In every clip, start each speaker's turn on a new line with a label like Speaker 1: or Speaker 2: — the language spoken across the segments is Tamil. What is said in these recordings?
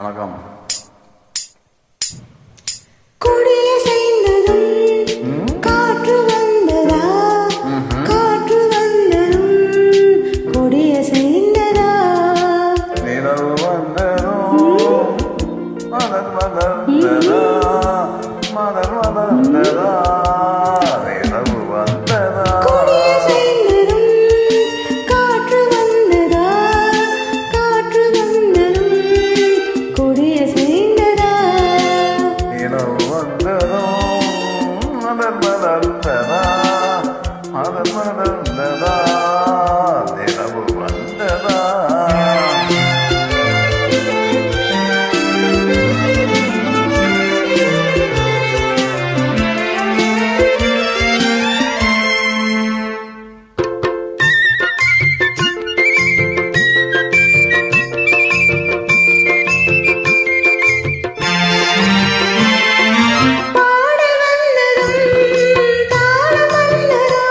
Speaker 1: வணக்கம்.
Speaker 2: கொடிய செய்ததும் காற்று வந்ததா, காற்று வந்ததும் கொடிய செய்ததா,
Speaker 1: நிலவு வந்ததும் மலர் மலர்ந்ததா, மலர் மலர்ந்ததா, நிலவு வந்ததா.
Speaker 2: கொடிய செய்ததும் காற்று வந்ததா, காற்று வந்ததும் கொடிய செய்ததா,
Speaker 1: நிலவு வந்ததும் மலர் மலர்ந்ததா, மலர் மலர்ந்ததா, நிலவு வந்ததா.
Speaker 2: பாட வந்ததும் தாளம் வந்ததா,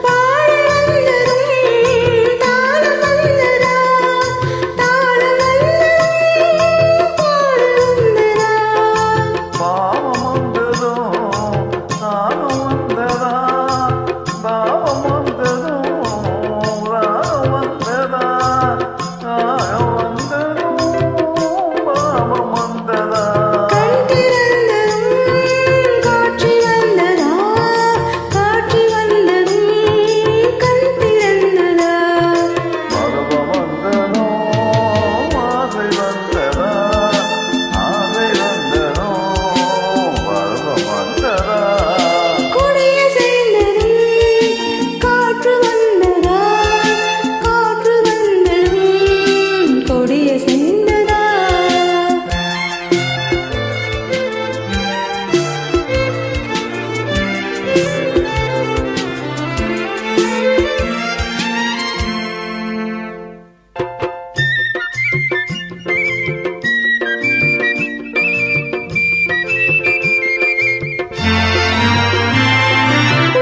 Speaker 2: பாட வந்ததும் தாளம் வந்ததா, தாளம் வந்ததும் பாட வந்ததா,
Speaker 1: பாவம் வந்ததும் தாகம் வந்ததா, பாவம் வந்ததும் ராகம் வந்ததா, காயம் வந்ததும் பாவம் வந்ததா.
Speaker 2: கண் திறந்ததும் காட்சி வந்ததா, காட்சி வந்ததா, கண் திறந்ததா,
Speaker 1: பருவம் வந்ததும் ஆசை வந்ததா, ஆசை வந்ததும் பருவம் வந்ததா.
Speaker 2: கொடிய செய்ததும் காற்று வந்ததா, காற்று வந்ததும் கொடிய செய்ததா.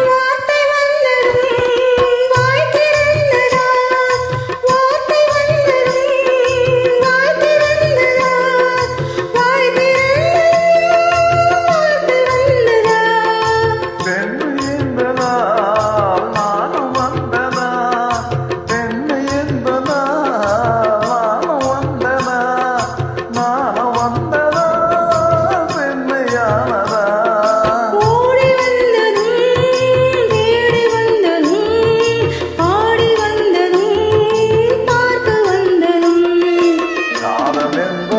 Speaker 2: வார்த்தை வந்ததும் வாய் திறந்ததா, வார்த்தை வந்ததும் வாய் திறந்ததா, வாய் திறந்ததும் வார்த்தை வந்ததா,
Speaker 1: பெண்ணு என்பதால் நானும் வந்ததா, பெண்ணு என்பதால் நானும் வந்ததா, நானும் வந்ததா, பெண்மையானதா.
Speaker 2: ஓடி வந்ததும் தேடி வந்ததும் ஆடி வந்ததும் பார்க்க வந்ததும்
Speaker 1: காதல் என்பது